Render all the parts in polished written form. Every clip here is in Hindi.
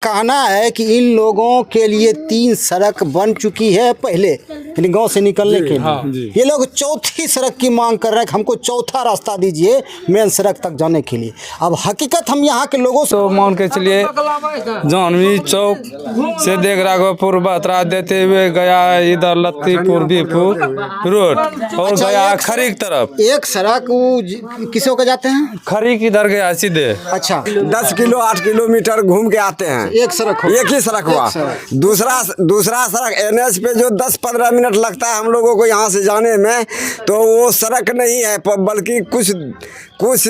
कहना है कि इन लोगों के लिए 3 सड़क बन चुकी है पहले, यानी गांव से निकलने के लिए। ये लोग चौथी सड़क की मांग कर रहे हैं कि हमको चौथा रास्ता दीजिए मेन सड़क तक जाने के लिए। अब हकीकत हम यहाँ के लोगों से तो मान के चलिए जानवी चौक से देख राघवपुर बतरा देते हुए गया इधर लत्तीपुर बीपुर रोड और गया खरी की तरफ। एक सड़क किसों का जाते हैं? खरी किधर गया सीधे। अच्छा, 10 किलो 8 किलोमीटर घूम के आते हैं। एक सड़क हो, एक ही सड़क हुआ। दूसरा सड़क NH पे जो 10-15 मिनट लगता है हम लोगों को यहाँ से जाने में, तो वो सड़क नहीं है, बल्कि कुछ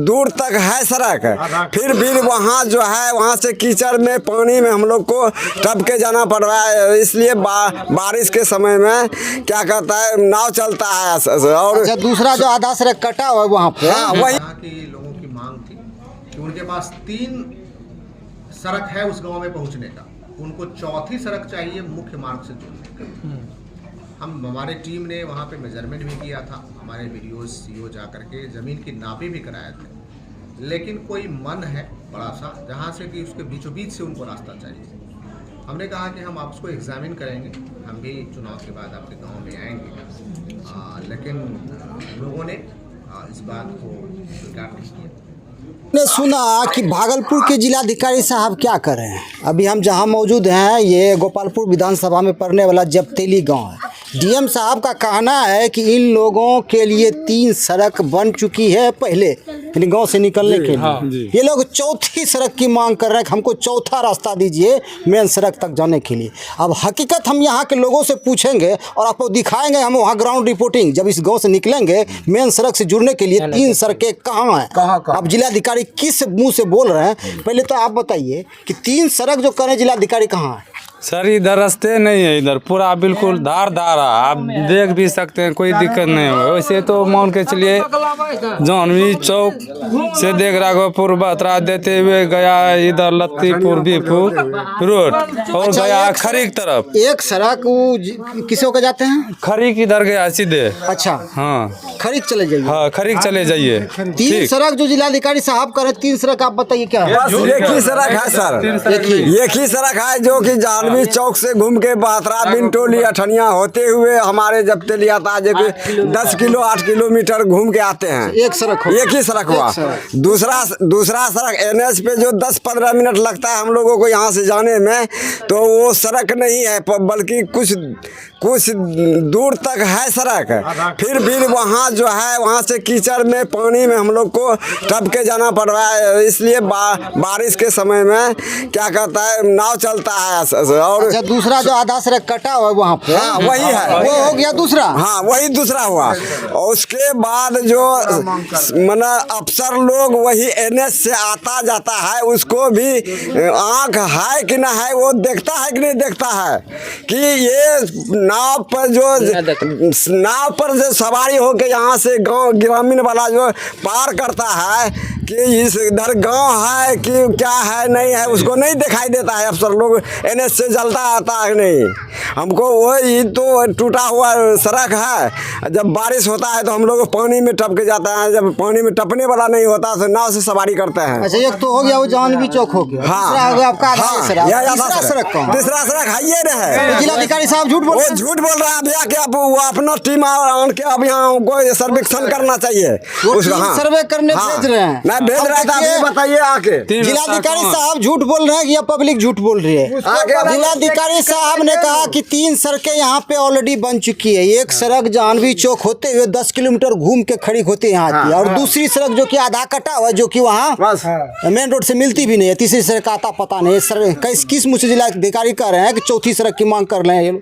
दूर तक है सड़क। फिर भी वहाँ जो है वहाँ से कीचड़ में पानी में हम लोग को टप के जाना पड़ रहा है। इसलिए बारिश के समय में क्या कहता है नाव चलता है। और अच्छा, दूसरा जो आधा सड़क कटा हुआ है वहाँ पे, हाँ, वही यहाँ के लोगों की मांग थी कि उनके पास 3 सड़क है उस गांव में पहुंचने का, उनको चौथी सड़क चाहिए मुख्य मार्ग से जोड़ने का। हमारे टीम ने वहाँ पे मेजरमेंट भी किया था, हमारे वीडियो CO जा करके ज़मीन की नापी भी कराए थे, लेकिन कोई मन है बड़ा सा जहाँ से कि उसके बीचों बीच से उनको रास्ता चाहिए। हमने कहा कि हम आपको एग्जामिन करेंगे, हम भी चुनाव के बाद आपके गांव में आएंगे, लेकिन लोगों ने इस बात को स्वीकार नहीं किया। ने सुना कि भागलपुर के जिलाधिकारी साहब क्या कर रहे हैं। अभी हम जहां मौजूद हैं ये गोपालपुर विधानसभा में पड़ने वाला जबतेली गांव है। DM साहब का कहना है कि इन लोगों के लिए 3 सड़क बन चुकी है पहले, यानी गांव से निकलने के लिए। ये लोग चौथी सड़क की मांग कर रहे हैं कि हमको चौथा रास्ता दीजिए मेन सड़क तक जाने के लिए। अब हकीकत हम यहाँ के लोगों से पूछेंगे और आपको दिखाएंगे। हम वहाँ ग्राउंड रिपोर्टिंग जब इस गाँव से निकलेंगे मेन सड़क से जुड़ने के लिए 3 सड़कें कहाँ हैं। अब जिलाधिकारी किस मुंह से बोल रहे हैं, पहले तो आप बताइए कि 3 सड़क जो करें जिलाधिकारी कहाँ है? सर इधर रास्ते नहीं है, इधर पूरा बिल्कुल धार आप देख भी सकते हैं, कोई दिक्कत नहीं है। वैसे तो मान के चलिए जानवी चौक से देख राघवपुर बतरा देते हुए गया इधर लत्तीपुर बीपुर रोड और गया खरी की तरफ। एक सड़क किसों का जाते हैं? खरी किधर गया सीधे। अच्छा, हाँ खरीद चले जाइए। हाँ खरी चले जाइए। 3 सड़क जो जिलाधिकारी साहब कर रहे हैं, 3 सड़क आप बताइए क्या है? बस एक ही सड़क है सर, एक ही सड़क है जो कि जानवी चौक से घूम के बातरा बिनटोली अठनिया होते हुए हमारे जबतेली आता है, जो कि 10 किलो 8 किलोमीटर घूम के आते हैं। एक सड़क हो, एक ही सड़क हुआ। दूसरा सड़क NH पे जो 10-15 मिनट लगता है हम लोगों को यहाँ से जाने में, तो वो सड़क नहीं है, बल्कि कुछ दूर तक है सड़क। फिर भी वहाँ जो है वहाँ से कीचड़ में पानी में हम लोग को टप के जाना पड़ रहा है। इसलिए बारिश के समय में क्या कहता है नाव चलता है। और अच्छा, दूसरा जो आधा सड़क कटा हुआ है वहाँ पे, हाँ, वही है, वो हो गया दूसरा। हाँ, वही दूसरा हुआ। और उसके बाद जो मना अफसर लोग वही NH से आता जाता है, उसको भी आँख है कि ना है, वो देखता है कि नहीं देखता है कि ये नाव पर जो सवारी होके यहाँ से गांव ग्रामीण वाला जो पार करता है कि इस इधर गांव है कि क्या है नहीं है, उसको नहीं दिखाई देता है। अफसर लोग NH से जलता आता है नहीं। हमको वही तो टूटा हुआ सड़क है, जब बारिश होता है तो हम लोग पानी में टप के जाता है, जब पानी में टपने वाला नहीं होता तो नाव से सवारी करते हैं। अच्छा, एक तो हो गया वो जानवी चौक हो गया। हाँ, दूसरा हो गया आपका आधा हाँ, सड़क। तीसरा सड़क है ये है। जिलाधिकारी साहब झूठ बोल रहे हैं। झूठ बोल रहा है भैया कि अब वो अपना टीम आन के अब यहाँ हमको सर्वेक्षण करना चाहिए। सर्वे करने भेज रहे हैं, नहीं भेज रहा था, अभी बताइए आके। जिलाधिकारी साहब झूठ बोल रहे हैं या पब्लिक झूठ बोल रही है? जिलाधिकारी साहब ने कहा कि 3 सड़कें यहाँ पे ऑलरेडी बन चुकी है। एक सड़क जानवी चौक होते हुए 10 किलोमीटर घूम के खड़ी होती है यहाँ की, और दूसरी सड़क जो कि आधा कटा हुआ है, जो कि वहाँ मेन रोड से मिलती भी नहीं है। तीसरी सड़क आता पता नहीं। किस मुझसे जिलाधिकारी कह रहे हैं कि चौथी सड़क की मांग कर रहे हैं।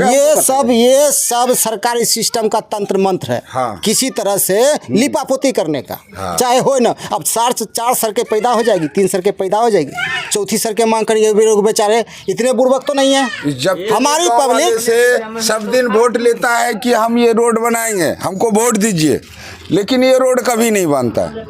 ये सब सरकारी सिस्टम का तंत्र मंत्र है, किसी तरह से लिपापोती करने का। चाहे हो ना, अब 4 सड़कें पैदा हो जाएगी, 3 सड़कें पैदा हो जाएगी, चौथी सड़कें मांग करिए। लोग बेचारे इतने बुर्बक तो नहीं है। जब हमारी पब्लिक से सब दिन वोट लेता है कि हम ये रोड बनाएंगे, हमको वोट दीजिए, लेकिन ये रोड कभी नहीं बनता है।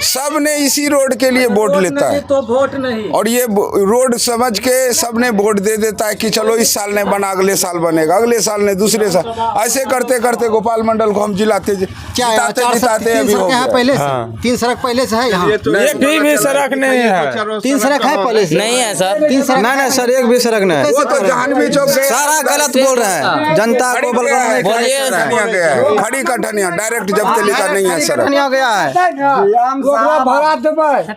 सब ने इसी रोड के लिए वोट लेता है तो वोट नहीं। और ये रोड समझ के सब ने वोट दे देता है कि चलो इस साल नहीं बना, अगले साल बनेगा, अगले साल नहीं, दूसरे साल, ऐसे करते करते गोपाल मंडल को हम जिताते जिताते अभी हो गया। पहले से 3 सड़क पहले से है यहाँ, एक भी सड़क नहीं है। 3 सड़क है पहले से नहीं है सर। 3 सड़क नहीं सर, एक भी सड़क नहीं। वो तो जहानवी चौक से सारा गलत बोल रहे हैं, जनता को बलगम गया है, खड़ी कठनिया डायरेक्ट जब तली का नहीं है सड़क। गया है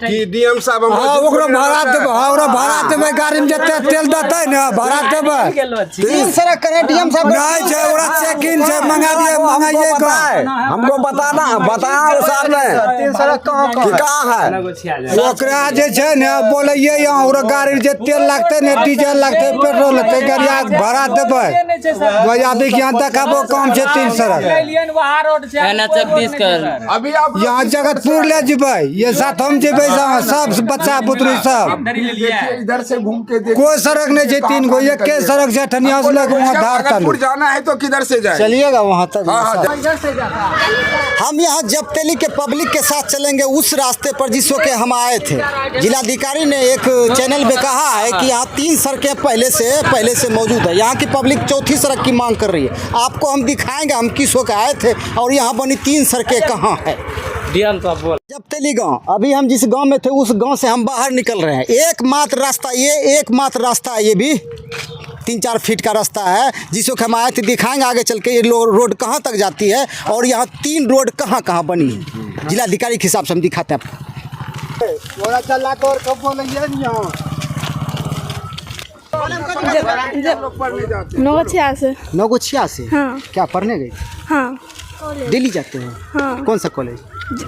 कि डीएम साहब भाड़ा देवे गाड़ी में जते तेल देते ना, भाड़ा देवे 3 सड़क करे डीएम साहब नहीं छै, ओकरा चेकिंग से मंगा दिए, मंगाइए हमको बताना साहब ने 3 सड़क कहाँ है। ओकरा जे छै ने बोलैये यहाँ ओकरा गाड़ी जे तेल लगते ने, डीजल लगते, पेट्रोल लगते, गाड़िया भाड़ा देवे बजाबी के यहाँ देखाबो काम छै 3 सड़क। NH31 कर अभी आप यहाँ जगतपुर ले जेबै, ये साथ हम जेबै सब बच्चा बुतरू सब, इधर से घूम के देखिए। कोई सड़क नहीं छै 3 गो, एक के सड़क से ठनिया से लेके वहाँ धार तक। भागलपुर जाना है तो किधर से जाए। चलिएगा वहाँ तक। हाँ, हम यहाँ जबतेली के पब्लिक के साथ चलेंगे उस रास्ते पर जिस वक्त हम आए थे। जिलाधिकारी ने एक चैनल में कहा है कि यहाँ 3 सड़कें पहले से मौजूद है। यहाँ की पब्लिक चौथी सड़क की मांग कर रही है। आपको हम दिखाएंगे हम किस वक्त आए थे और यहाँ बनी 3 सड़कें कहाँ है। जबतेली गांव, अभी हम जिस गांव में थे उस गांव से हम बाहर निकल रहे हैं। एकमात्र रास्ता है, ये भी 3-4 फीट का रास्ता है जिसको हम आए थे। दिखाएंगे आगे चल के ये रोड कहाँ तक जाती है और यहाँ 3 रोड कहाँ बनी है। जिलाधिकारी के हिसाब से हम दिखाते हैं आपको। नौगछिया से। नौगछिया से? हाँ। क्या पढ़ने गई? हाँ। दिल्ली जाते हैं? हाँ। कौन सा कॉलेज?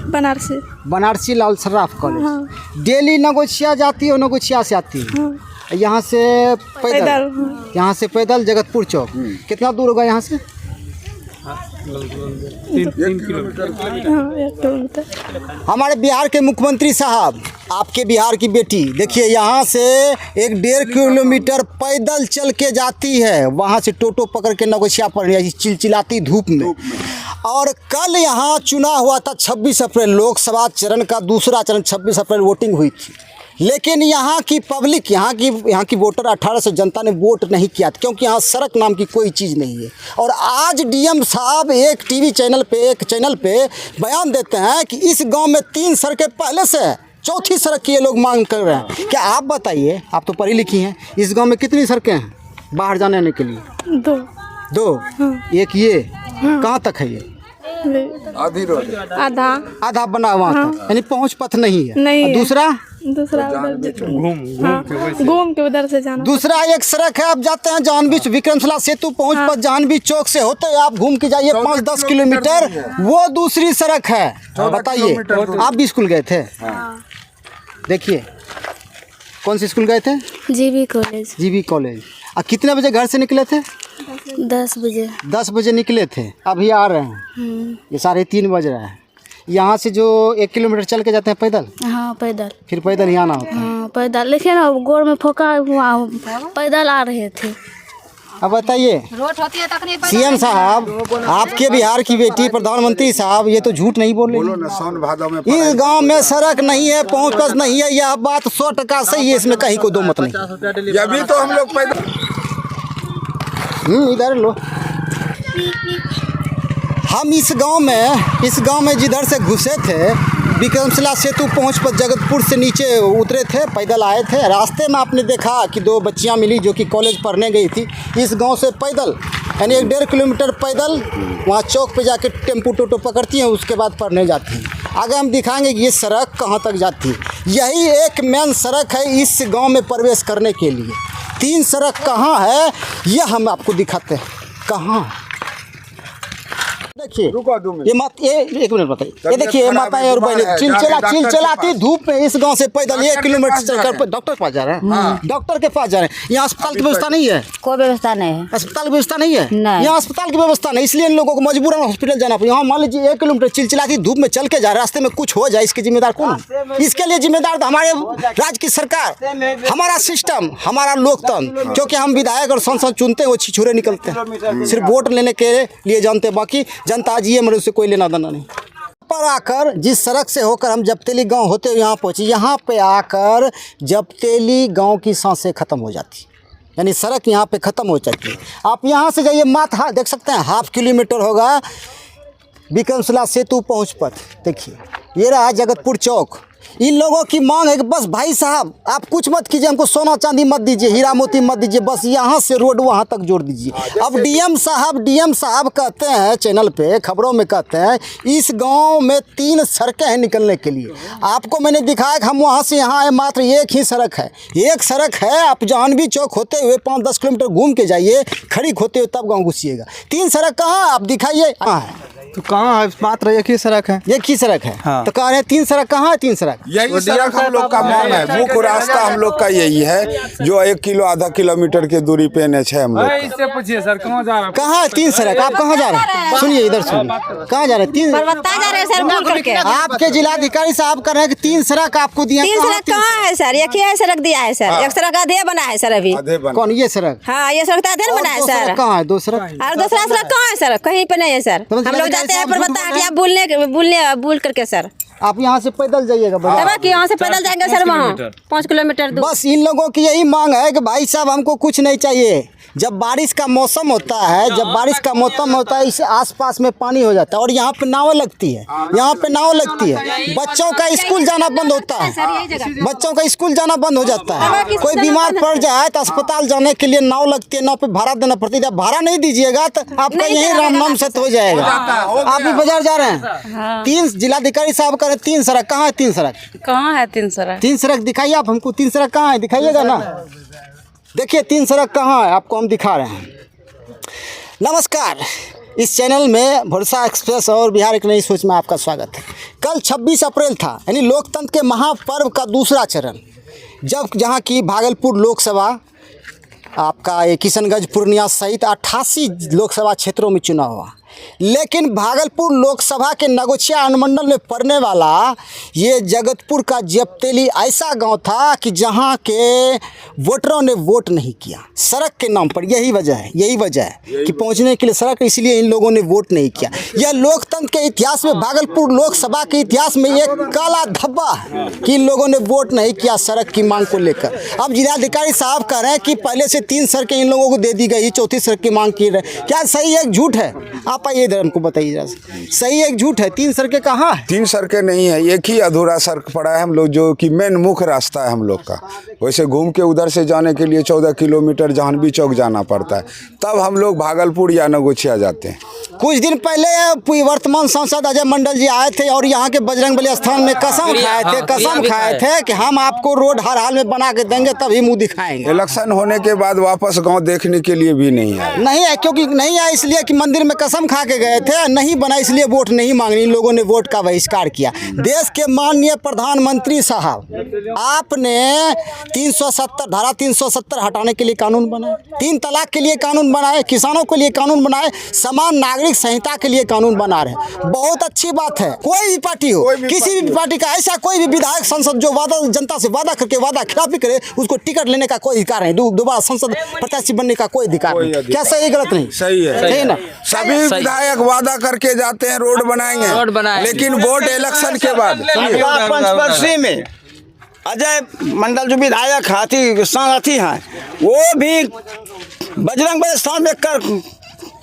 बनारसी। बनारसी लाल सराफ कॉलेज। हाँ। दिल्ली नौगछिया जाती है और नौगछिया से आती है? हाँ। यहाँ से पैदल? हाँ। यहाँ से पैदल जगतपुर चौक कितना दूर होगा यहाँ से? 3 किलोमीटर। हाँ, 1 किलोमीटर। हमारे बिहार के मुख्यमंत्री साहब, आपके बिहार की बेटी, देखिए यहाँ से 1-1.5 किलोमीटर पैदल चल के जाती है, वहाँ से टोटो पकड़ के नौगछिया पर चिलचिलाती धूप में। और कल यहाँ चुनाव हुआ था 26 अप्रैल, लोकसभा चरण का दूसरा चरण 26 अप्रैल वोटिंग हुई थी। लेकिन यहाँ की पब्लिक, यहाँ की वोटर 18 से जनता ने वोट नहीं किया था क्योंकि यहाँ सड़क नाम की कोई चीज़ नहीं है। और आज डीएम साहब एक टीवी चैनल पे बयान देते हैं कि इस गांव में 3 सड़कें पहले से है, चौथी सड़क की ये लोग मांग कर रहे हैं। क्या आप बताइए, आप तो पढ़ी लिखी हैं, इस गांव में कितनी सड़कें हैं बाहर जाने आने के लिए? 2। एक ये कहाँ तक है? ये आधी रोड आधा बना हुआ था, यानी पहुँच पथ नहीं है। नहीं है। दूसरा घूम के उधर से जाना। दूसरा एक सड़क है, आप जाते हैं जाह्नवी विक्रमशिला सेतु पहुँच पर जाह्नवी चौक से होते हैं, आप घूम के जाइए 5-10 किलोमीटर, वो दूसरी सड़क है। बताइए, आप भी स्कूल गए थे? देखिए, कौन सी स्कूल गए थे? जीवी कॉलेज। कितने बजे घर से निकले थे? 10 बजे। 10 बजे निकले थे, अभी आ रहे हैं, ये 3:30 बज रहा है। यहाँ से जो 1 किलोमीटर चल के जाते हैं पैदल? हाँ, पैदल। फिर पैदल ही आना होता है? हाँ, पैदल। लेकिन गोड़ में फोका हुआ, पैदल आ रहे थे। अब बताइए सीएम साहब, आपके बिहार की बेटी प्रधानमंत्री साहब, ये तो झूठ नहीं बोल रहे। सावन भादव में इस गांव में सड़क नहीं है, पहुँच पस नहीं है, यह बात 100% सही है, इसमें कहीं को दो मत नहीं। अभी तो हम लोग पैदल इधर लो। हम इस गांव में जिधर से घुसे थे, विक्रमशिला सेतु पहुँच पर जगतपुर से नीचे उतरे थे, पैदल आए थे। रास्ते में आपने देखा कि 2 बच्चियां मिली जो कि कॉलेज पढ़ने गई थी। इस गांव से पैदल, यानी 1-1.5 किलोमीटर पैदल, वहाँ चौक पे जाके टेम्पो टोटो पकड़ती हैं, उसके बाद पढ़ने जाती हैं। आगे हम दिखाएंगे कि ये सड़क कहाँ तक जाती है। यही एक मेन सड़क है इस गाँव में प्रवेश करने के लिए। 3 सड़क कहाँ है यह हम आपको दिखाते हैं। कहाँ देखिए, ये एक मिनट बताइए, ये देखिए माताएं और बहनें चिलचिलाती धूप में इस गांव से पैदल 1 किलोमीटर चलकर डॉक्टर के पास जा रहे हैं। डॉक्टर के पास जा रहे हैं। यहाँ अस्पताल की व्यवस्था नहीं है? कोई व्यवस्था नहीं है। अस्पताल की व्यवस्था नहीं है? नहीं। यहाँ अस्पताल की व्यवस्था नहीं, इसलिए इन लोगों को मजबूरन हॉस्पिटल जाना पड़े। यहाँ मान लीजिए 1 किलोमीटर चिलचिलाती धूप में चल के जा रहे, रास्ते में कुछ हो जाए, इसके जिम्मेदार कौन? इसके लिए जिम्मेदार हमारे राज्य की सरकार, हमारा सिस्टम, हमारा लोकतंत्र। क्योंकि हम विधायक और सांसद चुनते हैं, वो छिछुरे निकलते हैं, सिर्फ वोट लेने के लिए जानते हैं, बाकी जनता जी मरे उससे कोई लेना देना नहीं। पर आकर, जिस सड़क से होकर हम जबतेली गांव होते हुए यहाँ पहुँचे, यहाँ पे आकर जबतेली गांव की सांसें खत्म हो जाती, यानी सड़क यहाँ पे ख़त्म हो जाती है। आप यहाँ से जाइए मात्र देख सकते हैं 1/2 किलोमीटर होगा विक्रमशिला सेतु पहुँच पथ। देखिए ये रहा जगतपुर चौक। इन लोगों की मांग है कि बस भाई साहब आप कुछ मत कीजिए, हमको सोना चांदी मत दीजिए, हीरा मोती मत दीजिए, बस यहाँ से रोड वहाँ तक जोड़ दीजिए। अब डीएम साहब कहते हैं, चैनल पे खबरों में कहते हैं इस गांव में 3 सड़कें हैं निकलने के लिए। आपको मैंने दिखाया कि हम वहाँ से यहाँ आए, मात्र एक ही सड़क है, एक सड़क है। आप जाह्नवी चौक होते हुए 5-10 किलोमीटर घूम के जाइए, खड़ी होते हुए तब गाँव घुसिएगा। 3 सड़क कहाँ आप दिखाइए, कहाँ है? तो कहाँ है? मात्र एक ही सड़क है। एक ही सड़क है। हाँ। तो कह रहे हैं 3 सड़क कहाँ है? 3 सड़क यही सड़क हम लोग का मान है, मुख्य रास्ता हम लोग का यही है, जो 1-1.5 किलोमीटर की दूरी पे NH है हम लोग। इससे पूछिए सर कहाँ जा रहा है? कहाँ है 3 सड़क? आप कहाँ जा रहे हैं? सुनिए इधर सुनिए, कहाँ जा रहे हैं? 3 जा रहे हैं सर, बोल करके। आपके जिलाधिकारी साहब कह रहे हैं कि 3 सड़क आपको दिया। 3 सड़क कहाँ है सर? एक ही है सड़क दिया है सर। एक सड़क आधे बना है सर अभी। कौन ये सड़क? हाँ ये सड़क आधे बना है सर। कहाँ है 2 सड़क? और दूसरा सड़क कहाँ है सर? कहीं पे नहीं है सर। हम लोग जाते हैं पर्वता हटिया बोल करके सर। आप यहाँ से पैदल जाइएगा बाजार कि यहाँ से पैदल जाएंगे सर, वहाँ 5 किलोमीटर दूर। बस इन लोगों की यही मांग है कि भाई साहब हमको कुछ नहीं चाहिए। जब बारिश का मौसम होता है, इस आसपास में पानी हो जाता है और यहाँ पे नाव लगती है, बच्चों का स्कूल जाना बंद होता है, बच्चों का स्कूल जाना बंद हो जाता है। कोई बीमार पड़ जाए तो अस्पताल जाने के लिए नाव लगती है, नाव पे भाड़ा देना पड़ती है। जब भाड़ा नहीं दीजिएगा तो आपका यही राम नाम सत्य हो जाएगा। आप भी बाजार जा रहे हैं। 3 जिलाधिकारी साहब कह रहे 3 सड़क कहाँ है? 3 सड़क कहाँ है? 3 सड़क 3 सड़क दिखाइए आप हमको। 3 सड़क कहाँ है दिखाइएगा ना। देखिए 3 सड़क कहाँ है आपको हम दिखा रहे हैं। नमस्कार, इस चैनल में भरोसा एक्सप्रेस और बिहार एक नई सोच में आपका स्वागत है। कल 26 अप्रैल था, यानी लोकतंत्र के महापर्व का दूसरा चरण, जहाँ की भागलपुर लोकसभा, आपका ये किशनगंज, पूर्णिया सहित 88 लोकसभा क्षेत्रों में चुनाव हुआ। लेकिन भागलपुर लोकसभा के नगोचिया अनुमंडल में पड़ने वाला ये जगतपुर का जबतेली ऐसा गांव था कि जहां के वोटरों ने वोट नहीं किया सड़क के नाम पर। यही वजह है कि पहुंचने के लिए सड़क, इसलिए इन लोगों ने वोट नहीं किया। यह लोकतंत्र के इतिहास में, भागलपुर लोकसभा के इतिहास में एक काला धब्बा है कि इन लोगों ने वोट नहीं किया सड़क की मांग को लेकर। अब जिलाधिकारी साहब कह रहे हैं कि पहले से 3 सड़कें इन लोगों को दे दी गई, 4थी सड़क की मांग की रहे। क्या सही है झूठ है? आप आइए इधर हमको बताइए, सही है झूठ है? 3 सड़कें कहाँ है? 3 सड़कें नहीं है, एक ही अधूरा सड़क पड़ा है हम लोग, जो कि मेन मुख्य रास्ता है हम लोग का। वैसे घूम के उधर से जाने के लिए 14 किलोमीटर जाह्नवी चौक जाना पड़ता है, तब हम लोग भागलपुर या नगोचिया जाते हैं। कुछ दिन पहले वर्तमान सांसद अजय मंडल जी आए थे और यहाँ के बजरंगबली स्थान में कसम खाए थे कि हम आपको रोड हर हाल में बना के देंगे, तभी मुंह दिखाएंगे। इलेक्शन होने के बाद वापस गांव देखने के लिए भी नहीं आए। नहीं है, क्योंकि नहीं आए इसलिए कि मंदिर में कसम खा के गए थे, नहीं बना इसलिए वोट नहीं मांगनी। इन लोगों ने वोट का बहिष्कार किया। देश के माननीय प्रधानमंत्री साहब, आपने 370 धारा 370 हटाने के लिए कानून बनाए, 3 तलाक के लिए कानून बनाए, किसानों के लिए कानून बनाए, समान नागरिक संहिता के लिए कानून बना रहे। बहुत अच्छी बात है। कोई भी पार्टी हो, किसी भी पार्टी का ऐसा कोई भी विधायक सांसद जो वादा, जनता से वादा करके वादा खिलाफी करे, उसको टिकट लेने का कोई अधिकार नहीं, दोबारा संसद प्रत्याशी बनने का कोई अधिकार नहीं। क्या सही गलत नहीं? सही है ना। सभी विधायक वादा करके जाते हैं रोड बनाएंगे, लेकिन वोट इलेक्शन के बाद। पंचवर्षीय में अजय मंडल जो विधायक साथी हैं, वो भी बजरंगबली स्थान में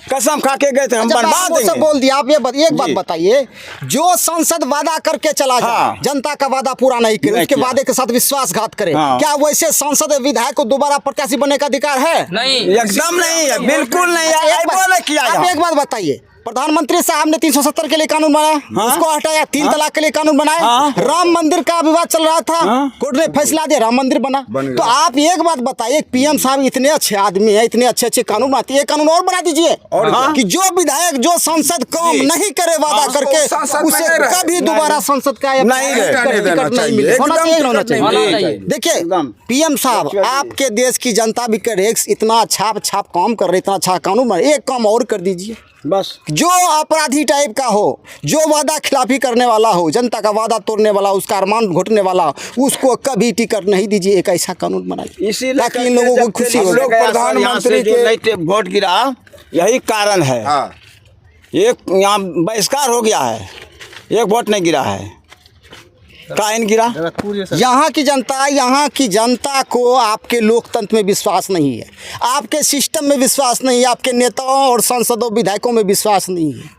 कसम खा के गए थे हम बनवा देंगे। बोल दिया। आप एक बात बताइए, जो सांसद वादा करके चला जाए, जनता का वादा पूरा नहीं करे, उसके वादे के साथ विश्वासघात करे, क्या वैसे सांसद विधायक को दोबारा प्रत्याशी बनने का अधिकार है? नहीं, एकदम नहीं है, बिल्कुल नहीं है। आप एक बात बताइए, प्रधानमंत्री साहब ने 370 के लिए कानून बनाया, उसको हटाया, 3 तलाक के लिए कानून बनाया, राम मंदिर का विवाद चल रहा था, कोर्ट ने फैसला दिया, राम मंदिर बना। तो आप एक बात बताइए, पीएम साहब इतने अच्छे आदमी है, इतने अच्छे कानून बनाते, ये कानून और बना दीजिए कि जो विधायक, जो सांसद काम नहीं करे वादा करके, उसे कभी दोबारा संसद का होना चाहिए। देखिए पीएम साहब, आपके देश की जनता भी करे, इतना अच्छा काम कर रहे, इतना अच्छा कानून बना, एक काम और कर दीजिए बस। जो अपराधी टाइप का हो, जो वादा खिलाफी करने वाला हो, जनता का वादा तोड़ने वाला, उसका अरमान घोटने वाला, उसको कभी टिकट नहीं दीजिए। एक ऐसा कानून बनाइए इसीलिए ताकि इन लोगों को खुशी हो। प्रधानमंत्री के वोट गिरा, यही कारण है। एक यहाँ बहिष्कार हो गया है, एक वोट नहीं गिरा है, काइन गिरा। यहाँ की जनता को आपके लोकतंत्र में विश्वास नहीं है, आपके सिस्टम में विश्वास नहीं है, आपके नेताओं और सांसदों विधायकों में विश्वास नहीं है।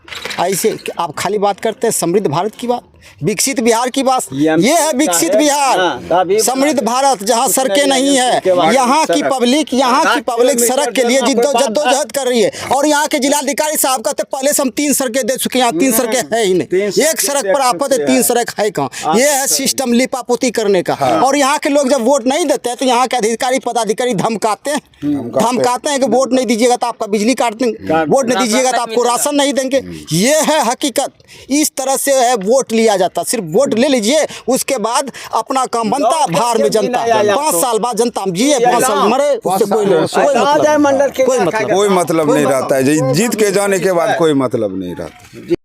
ऐसे आप खाली बात करते हैं समृद्ध भारत की बात, विकसित बिहार की बात। ये है विकसित बिहार, समृद्ध भारत, जहाँ सड़कें नहीं है। यहाँ की पब्लिक सड़क के लिए जद्दोजहद कर रही है। और यहाँ के जिलाधिकारी साहब कहते पहले से हम 3 सड़कें दे चुके हैं, यहाँ 3 सड़कें है ही नहीं। एक सड़क पर आफत है, 3 सड़क है कहाँ? ये है सिस्टम लिपापोती करने का। और यहाँ के लोग जब वोट नहीं देते हैं तो यहाँ के अधिकारी पदाधिकारी धमकाते हैं कि वोट नहीं दीजिएगा तो आपका बिजली काट देंगे, वोट नहीं दीजिएगा तो आपको राशन नहीं देंगे। ये है हकीकत। इस तरह से है वोट लिया जाता। सिर्फ वोट ले लीजिए, उसके बाद अपना काम बनता भार में जनता। 5 साल बाद जनता जिए, 5 साल मरे, उससे कोई मतलब कोई मतलब नहीं रहता है। जीत के जाने के बाद कोई मतलब नहीं रहता।